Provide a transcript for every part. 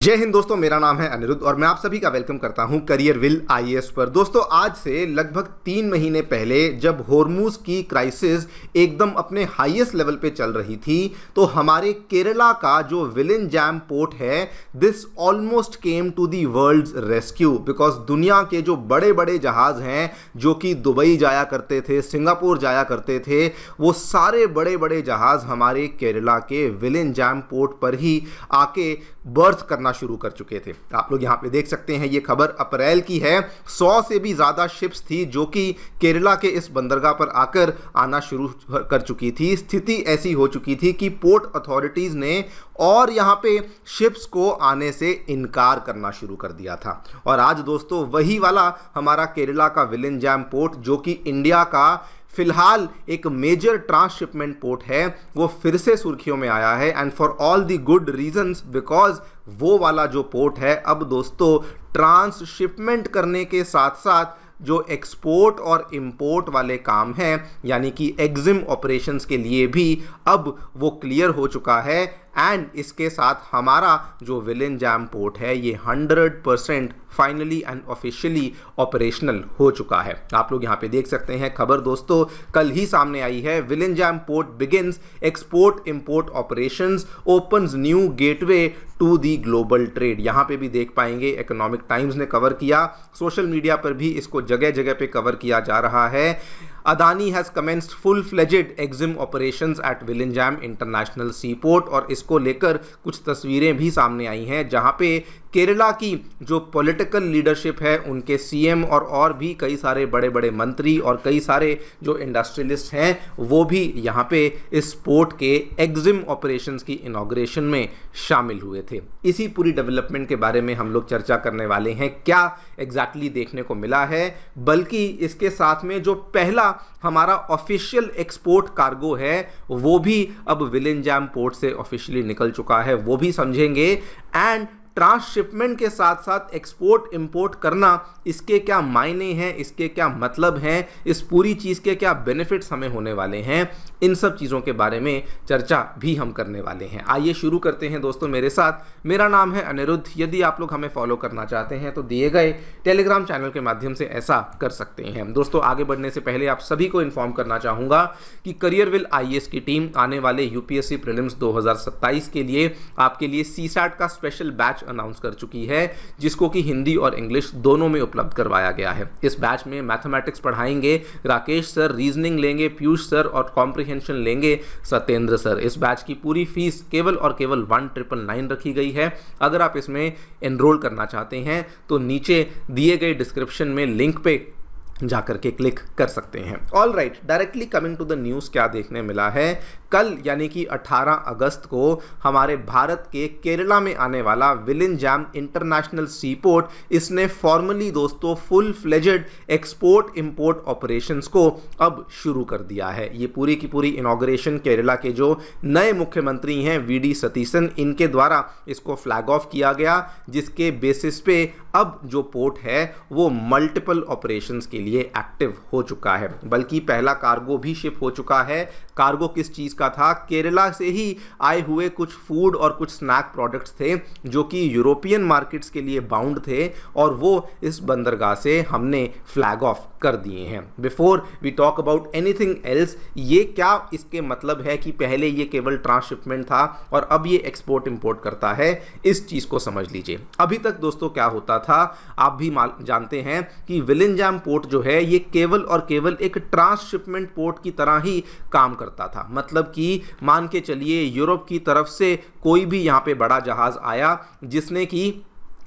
जय हिंद दोस्तों, मेरा नाम है अनिरुद्ध और मैं आप सभी का वेलकम करता हूं करियर विल आईएएस पर। दोस्तों, आज से लगभग 3 महीने पहले जब होर्मुज की क्राइसिस एकदम अपने हाईएस्ट लेवल पे चल रही थी, तो हमारे केरला का जो विलिंजाम पोर्ट है, this almost came to the world's rescue. Because दुनिया के जो बड़े बड़े जहाज हैं जो कि दुबई जाया करते थे, सिंगापुर जाया करते थे, वो सारे बड़े बड़े जहाज हमारे केरला के विलिंजाम पोर्ट पर ही आके बर्थ करना शुरू कर चुके थे। आप लोग यहाँ पे देख सकते हैं, ये खबर अप्रैल की है। 100 से भी ज़्यादा शिप्स थी जो कि केरला के इस बंदरगाह पर आकर आना शुरू कर चुकी थी। स्थिति ऐसी हो चुकी थी कि पोर्ट अथॉरिटीज़ ने और यहाँ पे शिप्स को आने से इनकार करना शुरू कर दिया था। और आज दोस्तों वही वाला हमारा केरला का विलिंजाम पोर्ट, जो कि इंडिया का फिलहाल एक मेजर ट्रांसशिपमेंट पोर्ट है, वो फिर से सुर्खियों में आया है। And for all the good reasons, because वो वाला जो पोर्ट है अब दोस्तों ट्रांसशिपमेंट करने के साथ साथ जो एक्सपोर्ट और इंपोर्ट वाले काम हैं, यानी कि एग्जिम ऑपरेशंस के लिए भी अब वो क्लियर हो चुका है। एंड इसके साथ हमारा जो विलिंजाम पोर्ट है ये 100% फाइनली एंड ऑफिशियली ऑपरेशनल हो चुका है। आप लोग यहाँ पे देख सकते हैं खबर दोस्तों कल ही सामने आई है। Vizhinjam port begins export import operations, opens new gateway to the global trade. यहाँ पे भी देख पाएंगे, इकोनॉमिक टाइम्स ने कवर किया, सोशल मीडिया पर भी इसको जगह जगह पे कवर किया जा रहा है। Adani has commenced full fledged EXIM operations at Vizhinjam international sea port. और इसको लेकर कुछ तस्वीरें भी सामने आई हैं जहां पे केरला की जो पॉलिटिकल लीडरशिप है, उनके सीएम और भी कई सारे बड़े बड़े मंत्री और कई सारे जो इंडस्ट्रियलिस्ट हैं, वो भी यहाँ पे इस पोर्ट के एग्जिम ऑपरेशंस की इनॉग्रेशन में शामिल हुए थे। इसी पूरी डेवलपमेंट के बारे में हम लोग चर्चा करने वाले हैं, क्या एग्जैक्टली देखने को मिला है, बल्कि इसके साथ में जो पहला हमारा ऑफिशियल एक्सपोर्ट कार्गो है वो भी अब विलिंजाम पोर्ट से ऑफिशियली निकल चुका है, वो भी समझेंगे। एंड ट्रांसशिपमेंट के साथ साथ एक्सपोर्ट इंपोर्ट करना, इसके क्या मायने हैं, इसके क्या मतलब हैं, इस पूरी चीज़ के क्या बेनिफिट्स हमें होने वाले हैं, इन सब चीज़ों के बारे में चर्चा भी हम करने वाले हैं। आइए शुरू करते हैं दोस्तों मेरे साथ। मेरा नाम है अनिरुद्ध। यदि आप लोग हमें फॉलो करना चाहते हैं तो दिए गए टेलीग्राम चैनल के माध्यम से ऐसा कर सकते हैं। दोस्तों, आगे बढ़ने से पहले आप सभी को इन्फॉर्म करना चाहूँगा कि करियर विल आईएएस की टीम आने वाले यूपीएससी प्रीलिम्स 2027 के लिए आपके लिए सीसैट का स्पेशल बैच अनाउंस कर चुकी है, जिसको कि हिंदी और इंग्लिश दोनों में उपलब्ध करवाया गया है। इस बैच में मैथमेटिक्स पढ़ाएंगे राकेश सर, रीजनिंग लेंगे पीयूष सर और कॉम्प्रिहेंशन लेंगे सत्येंद्र सर। इस बैच की पूरी फीस केवल और केवल 1999 रखी गई है। अगर आप इसमें एनरोल करना चाहते हैं तो नीचे दिए गए डिस्क्रिप्शन में लिंक पे जाकर के क्लिक कर सकते हैं। All right, directly coming to the news, क्या देखने मिला है। कल यानी कि 18 अगस्त को हमारे भारत के केरला में आने वाला विलिंजाम इंटरनेशनल सी पोर्ट, इसने फॉर्मली दोस्तों full fledged export import operations को अब शुरू कर दिया है। ये पूरी की पूरी इनॉग्रेशन केरला के जो नए मुख्यमंत्री हैं वीडी सतीसन, इनके द्वारा इसको फ्लैग ऑफ किया गया, जिसके बेसिस पे अब जो पोर्ट है वो मल्टीपल ऑपरेशंस के लिए एक्टिव हो चुका है। बल्कि पहला कार्गो भी शिप हो चुका है। कार्गो किस चीज़ का था? केरला से ही आए हुए कुछ फूड और कुछ स्नैक प्रोडक्ट्स थे जो कि यूरोपियन मार्केट्स के लिए बाउंड थे, और वो इस बंदरगाह से हमने फ्लैग ऑफ कर दिए हैं। Before we talk about anything else, ये क्या इसके मतलब है कि पहले ये केवल ट्रांसशिपमेंट था और अब ये एक्सपोर्ट इंपोर्ट करता है, इस चीज़ को समझ लीजिए। अभी तक दोस्तों क्या होता था, आप भी जानते हैं कि विलिंजाम पोर्ट जो है ये केवल और केवल एक ट्रांसशिपमेंट पोर्ट की तरह ही काम करता था। मतलब कि मान के चलिए यूरोप की तरफ से कोई भी यहाँ पे बड़ा जहाज आया जिसने कि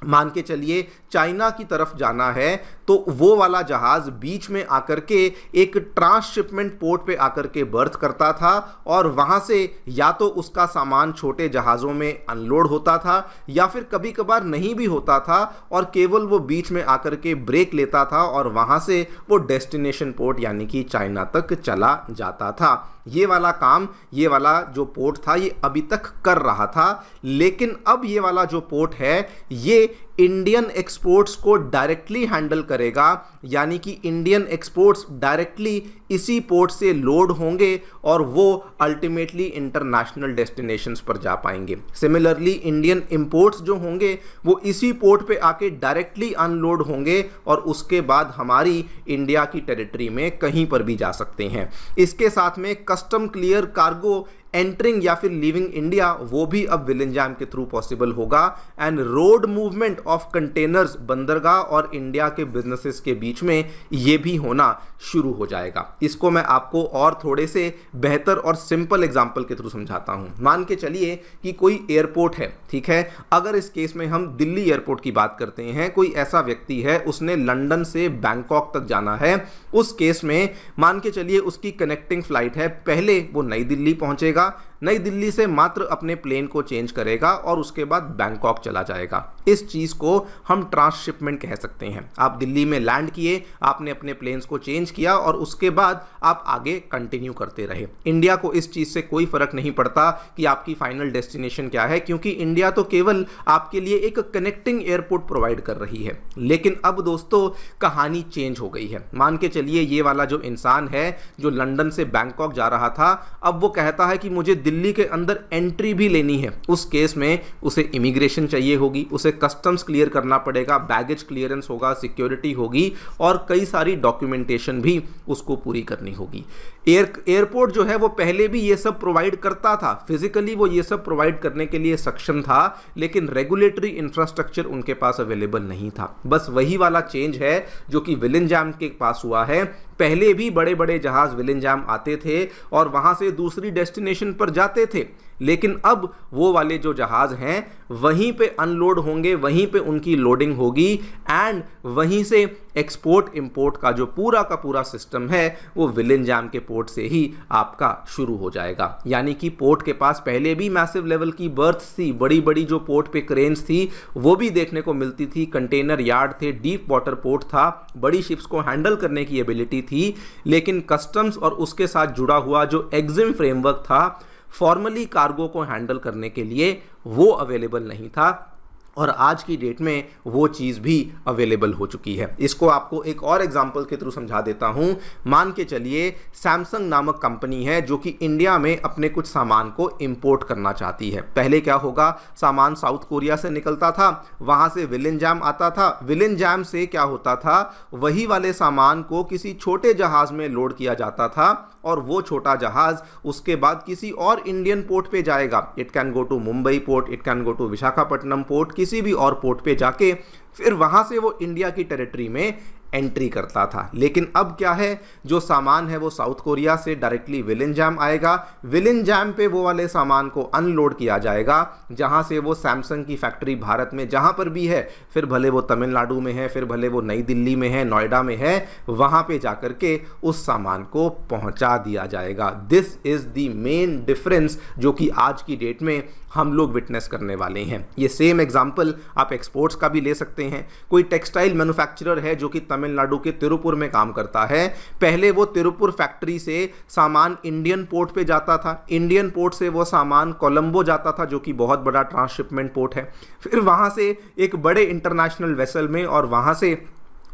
मान के चलिए चाइना की तरफ जाना है, तो वो वाला जहाज बीच में आकर के एक ट्रांसशिपमेंट पोर्ट पे आकर के बर्थ करता था, और वहाँ से या तो उसका सामान छोटे जहाज़ों में अनलोड होता था या फिर कभी कभार नहीं भी होता था, और केवल वो बीच में आकर के ब्रेक लेता था और वहाँ से वो डेस्टिनेशन पोर्ट यानी कि चाइना तक चला जाता था। ये वाला काम, ये वाला जो पोर्ट था ये अभी तक कर रहा था। लेकिन अब ये वाला जो पोर्ट है ये इंडियन एक्सपोर्ट्स को डायरेक्टली हैंडल करेगा, यानी कि इंडियन एक्सपोर्ट्स डायरेक्टली इसी पोर्ट से लोड होंगे और वो अल्टीमेटली इंटरनेशनल डेस्टिनेशंस पर जा पाएंगे। सिमिलरली इंडियन इंपोर्ट्स जो होंगे वो इसी पोर्ट पे आके डायरेक्टली अनलोड होंगे और उसके बाद हमारी इंडिया की टेरिटरी में कहीं पर भी जा सकते हैं। इसके साथ में कस्टम क्लियर कार्गो एंटरिंग या फिर लीविंग इंडिया वो भी अब विलिंजाम के थ्रू पॉसिबल होगा। And road movement of containers बंदरगाह और इंडिया के बिजनेसेस के बीच में ये भी होना शुरू हो जाएगा। इसको मैं आपको और थोड़े से बेहतर और सिंपल एग्जांपल के थ्रू समझाता हूं। मान के चलिए कि कोई एयरपोर्ट है, ठीक है। अगर इस केस में हम दिल्ली एयरपोर्ट की बात करते हैं, कोई ऐसा व्यक्ति है उसने लंदन से बैंकॉक तक जाना है, उस केस में मान के चलिए उसकी कनेक्टिंग फ्लाइट है। पहले वो नई दिल्ली पहुंचेगा, नई दिल्ली से मात्र अपने प्लेन को चेंज करेगा और उसके बाद बैंकॉक चला जाएगा। इस चीज को हम ट्रांसशिपमेंट कह सकते हैं। आप दिल्ली में लैंड किए, आपने अपने प्लेन्स को चेंज किया और उसके बाद आप आगे कंटिन्यू करते रहे। इंडिया को इस चीज से कोई फर्क नहीं पड़ता कि आपकी फाइनल डेस्टिनेशन क्या है, क्योंकि इंडिया तो केवल आपके लिए एक कनेक्टिंग एयरपोर्ट प्रोवाइड कर रही है। लेकिन अब दोस्तों कहानी चेंज हो गई है। मान के चलिए ये वाला जो इंसान है जो लंदन से बैंकॉक जा रहा था, अब वो कहता है कि मुझे दिल्ली के अंदर एंट्री भी लेनी है। उस केस में उसे इमिग्रेशन चाहिए होगी, उसे कस्टम्स क्लियर करना पड़ेगा, बैगेज क्लियरेंस होगा, सिक्योरिटी होगी और कई सारी डॉक्यूमेंटेशन भी उसको पूरी करनी होगी। एयरपोर्ट जो है वो पहले भी ये सब प्रोवाइड करता था, फिजिकली वो ये सब प्रोवाइड करने के लिए सक्षम था, लेकिन रेगुलेटरी इंफ्रास्ट्रक्चर उनके पास अवेलेबल नहीं था। बस वही वाला चेंज है जो कि विलिंजाम के पास हुआ है। पहले भी बड़े बड़े जहाज विलिंजाम आते थे और वहां से दूसरी डेस्टिनेशन पर जाते थे, लेकिन अब वो वाले जो जहाज हैं वहीं पे अनलोड होंगे, वहीं पे उनकी लोडिंग होगी एंड वहीं से एक्सपोर्ट इंपोर्ट का जो पूरा का पूरा सिस्टम है वो विलिंजाम के पोर्ट से ही आपका शुरू हो जाएगा। यानी कि पोर्ट के पास पहले भी मैसिव लेवल की बर्थ्स थी, बड़ी बड़ी जो पोर्ट पे क्रेन्स थी वो भी देखने को मिलती थी, कंटेनर यार्ड थे, डीप वाटर पोर्ट था, बड़ी शिप्स को हैंडल करने की एबिलिटी थी। लेकिन कस्टम्स और उसके साथ जुड़ा हुआ जो एग्जिम फ्रेमवर्क था फॉर्मली कार्गो को हैंडल करने के लिए, वो अवेलेबल नहीं था और आज की डेट में वो चीज़ भी अवेलेबल हो चुकी है। इसको आपको एक और एग्जांपल के थ्रू समझा देता हूं। मान के चलिए सैमसंग नामक कंपनी है जो कि इंडिया में अपने कुछ सामान को इंपोर्ट करना चाहती है। पहले क्या होगा, सामान साउथ कोरिया से निकलता था, वहां से विलिंजाम आता था, विलिंजाम से क्या होता था, वही वाले सामान को किसी छोटे जहाज में लोड किया जाता था और वो छोटा जहाज उसके बाद किसी और इंडियन पोर्ट पे जाएगा। It can go to Mumbai port, it can go to Visakhapatnam port, किसी भी और पोर्ट पे जाके फिर वहां से वो इंडिया की टेरिटरी में एंट्री करता था। लेकिन अब क्या है, जो सामान है वो साउथ कोरिया से डायरेक्टली विलिंजाम आएगा, विलिंजाम पे वो वाले सामान को अनलोड किया जाएगा, जहां से वो सैमसंग की फैक्ट्री भारत में जहां पर भी है, फिर भले वो तमिलनाडु में है, फिर भले वो नई दिल्ली में है, नोएडा में है, वहां पे जाकर के उस सामान को पहुंचा दिया जाएगा। This is the main difference जो कि आज की डेट में हम लोग विटनेस करने वाले हैं। ये सेम एग्जांपल आप एक्सपोर्ट्स का भी ले सकते हैं। कोई टेक्सटाइल मैन्युफैक्चरर है जो कि तमिलनाडु के तिरुपुर में काम करता है, पहले वो तिरुपुर फैक्ट्री से सामान इंडियन पोर्ट पे जाता था, इंडियन पोर्ट से वो सामान कोलंबो जाता था जो कि बहुत बड़ा ट्रांसशिपमेंट पोर्ट है, फिर वहाँ से एक बड़े इंटरनेशनल वेसल में और वहाँ से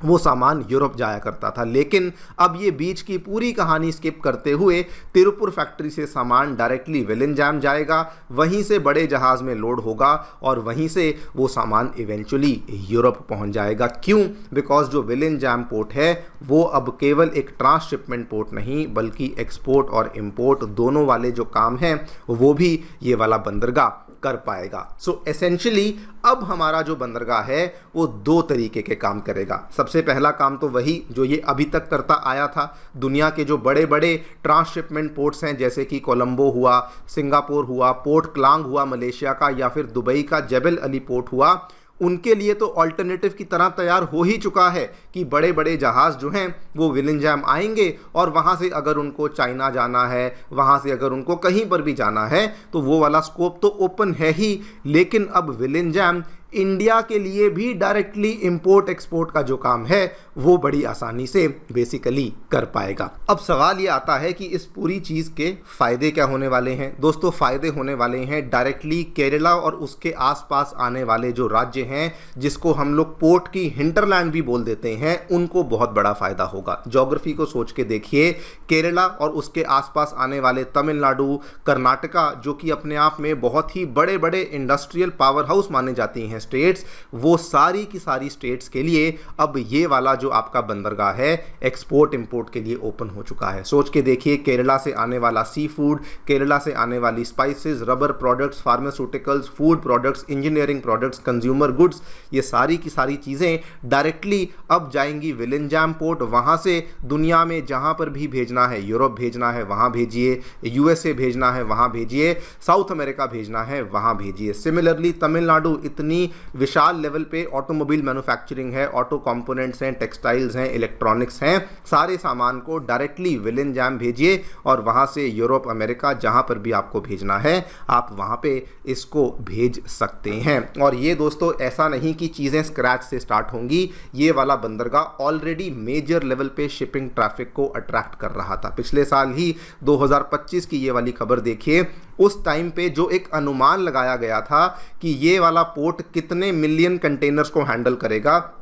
वो सामान यूरोप जाया करता था। लेकिन अब ये बीच की पूरी कहानी स्किप करते हुए तिरुपुर फैक्ट्री से सामान डायरेक्टली विलिंजाम जाएगा, वहीं से बड़े जहाज में लोड होगा और वहीं से वो सामान इवेंचुअली यूरोप पहुंच जाएगा। क्यों? बिकॉज जो विलिंजाम पोर्ट है वो अब केवल एक ट्रांसशिपमेंट पोर्ट नहीं बल्कि एक्सपोर्ट और इंपोर्ट दोनों वाले जो काम हैं वो भी ये वाला बंदरगाह कर पाएगा। सो एसेंशियली अब हमारा जो बंदरगाह है वो दो तरीके के काम करेगा। सबसे पहला काम तो वही जो ये अभी तक करता आया था, दुनिया के जो बड़े बड़े ट्रांसशिपमेंट पोर्ट्स हैं जैसे कि कोलंबो हुआ, सिंगापुर हुआ, पोर्ट क्लांग हुआ मलेशिया का, या फिर दुबई का जेबल अली पोर्ट हुआ, उनके लिए तो ऑल्टरनेटिव की तरह तैयार हो ही चुका है कि बड़े बड़े जहाज़ जो हैं वो विलिंजाम आएंगे और वहाँ से अगर उनको चाइना जाना है, वहाँ से अगर उनको कहीं पर भी जाना है तो वो वाला स्कोप तो ओपन है ही। लेकिन अब विलिंजाम इंडिया के लिए भी डायरेक्टली इंपोर्ट एक्सपोर्ट का जो काम है वो बड़ी आसानी से बेसिकली कर पाएगा। अब सवाल ये आता है कि इस पूरी चीज़ के फायदे क्या होने वाले हैं। दोस्तों फायदे होने वाले हैं डायरेक्टली केरला और उसके आसपास आने वाले जो राज्य हैं जिसको हम लोग पोर्ट की हिंटरलैंड भी बोल देते हैं, उनको बहुत बड़ा फायदा होगा। ज्योग्राफी को सोच के देखिए, केरला और उसके आसपास आने वाले तमिलनाडु, कर्नाटका, जो कि अपने आप में बहुत ही बड़े बड़े इंडस्ट्रियल पावर हाउस माने जाती हैं स्टेट्स, वो सारी की सारी स्टेट्स के लिए अब ये वाला जो आपका बंदरगाह है एक्सपोर्ट इंपोर्ट के लिए ओपन हो चुका है। सोच के देखिए, केरला से आने वाला सी फूड, केरला से आने वाली spices, rubber products, pharmaceuticals, food products, engineering products, consumer goods, ये सारी की सारी चीज़ें डायरेक्टली अब जाएंगी विलिंजाम पोर्ट। वहाँ से दुनिया में जहाँ पर भी भेजना है, यूरोप भेजना है वहाँ भेजिए, यूएसए भेजना है वहाँ भेजिए, साउथ अमेरिका भेजना है वहाँ भेजिए। सिमिलरली तमिलनाडु इतनी विशाल लेवल पे ऑटोमोबाइल मैन्युफैक्चरिंग है, ऑटो कंपोनेंट्स हैं, टेक्सटाइल्स हैं, इलेक्ट्रॉनिक्स हैं, सारे सामान को डायरेक्टली विलिंजाम भेजिए और वहाँ से यूरोप, अमेरिका, जहाँ पर भी आपको भेजना है आप वहाँ पे इसको भेज सकते हैं। और ये दोस्तों ऐसा नहीं कि चीज़ें स्क्रैच से स्टार्ट होंगी, ये वाला बंदरगाह ऑलरेडी मेजर लेवल पे शिपिंग ट्रैफिक को अट्रैक्ट कर रहा था। पिछले साल ही 2025 की ये वाली खबर देखिए, उस टाइम पे जो एक अनुमान लगाया गया था कि ये वाला पोर्ट कितने मिलियन कंटेनर्स को हैंडल करेगा,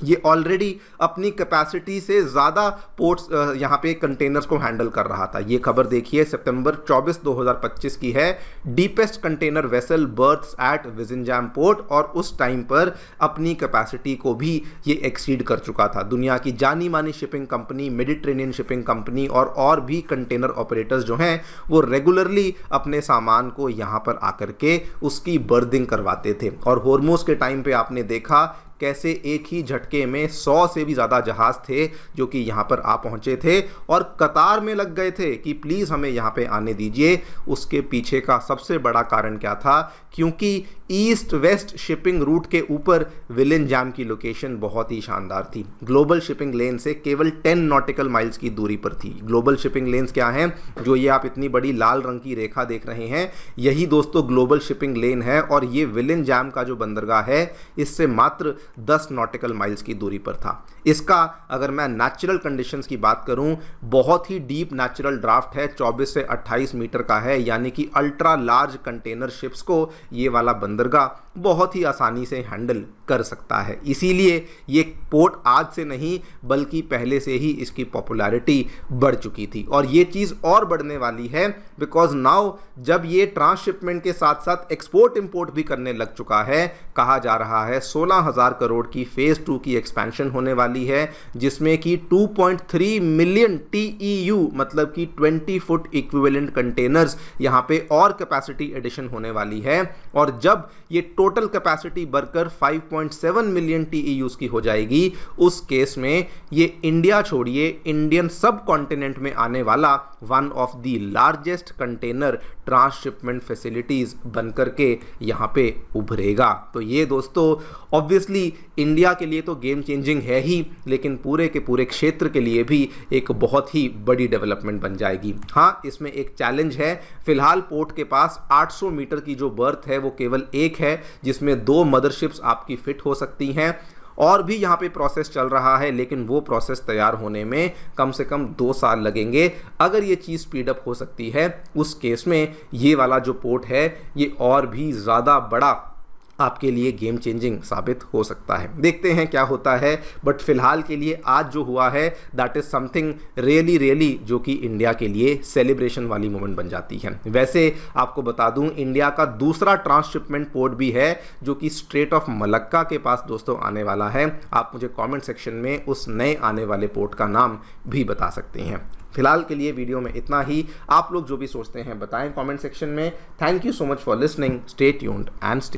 ये ऑलरेडी अपनी कैपेसिटी से ज़्यादा पोर्ट्स यहाँ पे कंटेनर्स को हैंडल कर रहा था। ये खबर देखिए सितंबर 24, 2025 की है। Deepest container vessel berths at Vizhinjam port, और उस टाइम पर अपनी कैपेसिटी को भी ये एक्सीड कर चुका था। दुनिया की जानी मानी shipping company, Mediterranean shipping company और भी कंटेनर ऑपरेटर्स जो हैं वो रेगुलरली अपने सामान को यहाँ पर आकर के उसकी बर्दिंग करवाते थे। और होर्मुज के टाइम पे आपने देखा कैसे एक ही झटके में 100 से भी ज़्यादा जहाज़ थे जो कि यहाँ पर आ पहुँचे थे और कतार में लग गए थे कि प्लीज़ हमें यहाँ पे आने दीजिए। उसके पीछे का सबसे बड़ा कारण क्या था? क्योंकि ईस्ट वेस्ट शिपिंग रूट के ऊपर विलिंजाम की लोकेशन बहुत ही शानदार थी। ग्लोबल शिपिंग लेन से केवल 10 नॉटिकल माइल्स की दूरी पर थी। ग्लोबल शिपिंग लेन्स क्या हैं? जो ये आप इतनी बड़ी लाल रंग की रेखा देख रहे हैं, यही दोस्तों ग्लोबल शिपिंग लेन है। और ये विलिंजाम का जो बंदरगाह है इससे मात्र 10 नॉटिकल माइल्स की दूरी पर था। इसका अगर मैं नेचुरल कंडीशंस की बात करूं, बहुत ही डीप नेचुरल ड्राफ्ट है, 24 से 28 मीटर का है, यानी कि अल्ट्रा लार्ज कंटेनर शिप्स को ये वाला बंदरगाह बहुत ही आसानी से हैंडल कर सकता है। इसीलिए ये पोर्ट आज से नहीं बल्कि पहले से ही इसकी पॉपुलैरिटी बढ़ चुकी थी। और ये चीज़ और बढ़ने वाली है बिकॉज नाउ जब ये ट्रांसशिपमेंट के साथ साथ एक्सपोर्ट इंपोर्ट भी करने लग चुका है, कहा जा रहा है 16,000 करोड़ की फेज़ 2 की एक्सपेंशन होने वाली है, जिसमें कि 2.3 मिलियन TEU मतलब कि 20 फुट इक्विवेलेंट कंटेनर्स यहाँ पे और कैपेसिटी एडिशन होने वाली है। और जब ये टोटल कैपेसिटी बढ़कर 5.7 मिलियन TEUs की हो जाएगी, उस केस में ये इंडिया छोड़िए इंडियन सब कॉन्टिनेंट में आने वाला one of the largest container transshipment facilities बनकर के यहाँ पे उभरेगा। तो ये दोस्तों ऑब्वियसली इंडिया के लिए तो गेम चेंजिंग है ही, लेकिन पूरे के पूरे क्षेत्र के लिए भी एक बहुत ही बड़ी डेवलपमेंट बन जाएगी। हाँ, इसमें एक चैलेंज है। फिलहाल पोर्ट के पास 800 मीटर की जो बर्थ है वो केवल एक है, जिसमें 2 मदरशिप्स आपकी फिट हो सकती हैं। और भी यहाँ पे प्रोसेस चल रहा है, लेकिन वो प्रोसेस तैयार होने में कम से कम 2 साल लगेंगे। अगर ये चीज़ स्पीड अप हो सकती है, उस केस में ये वाला जो पोर्ट है ये और भी ज़्यादा बड़ा आपके लिए गेम चेंजिंग साबित हो सकता है। देखते हैं क्या होता है, बट फिलहाल के लिए आज जो हुआ है दैट इज़ समथिंग रियली जो कि इंडिया के लिए सेलिब्रेशन वाली मोमेंट बन जाती है। वैसे आपको बता दूं, इंडिया का दूसरा ट्रांसशिपमेंट पोर्ट भी है जो कि स्ट्रेट ऑफ मलक्का के पास दोस्तों आने वाला है। आप मुझे कॉमेंट सेक्शन में उस नए आने वाले पोर्ट का नाम भी बता सकते हैं। फिलहाल के लिए वीडियो में इतना ही। आप लोग जो भी सोचते हैं बताएं कमेंट सेक्शन में। Thank you so much for listening. Stay tuned and stay